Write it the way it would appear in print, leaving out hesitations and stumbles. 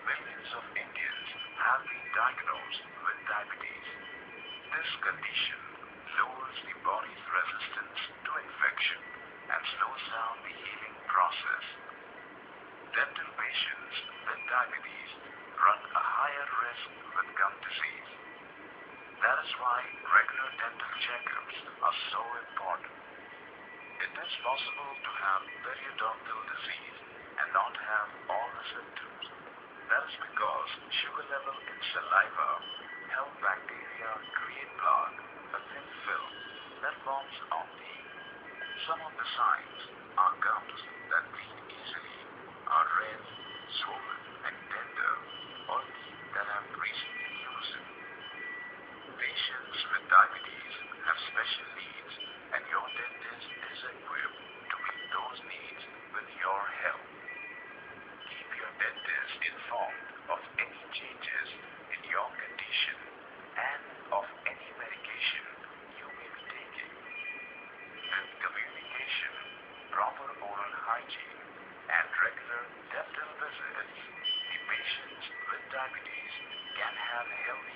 Millions of Indians have been diagnosed with diabetes. This condition lowers the body's resistance to infection and slows down the healing process. Dental patients with diabetes run a higher risk with gum disease. That is why regular dental checkups are so important. It is possible to have periodontal disease and not have all the symptoms. That is because sugar level in saliva help bacteria create plaque, a thin film that forms on teeth. Some of the signs are gums that bleed easily, are red, swollen and tender, or teeth that have recently loosened. Patients with diabetes have special needs, and your dentist is equipped to meet those needs with your help. Keep your dentist informed of any changes in your condition and of any medication you may be taking. With communication, proper oral hygiene, and regular dental visits, the patients with diabetes can have healthy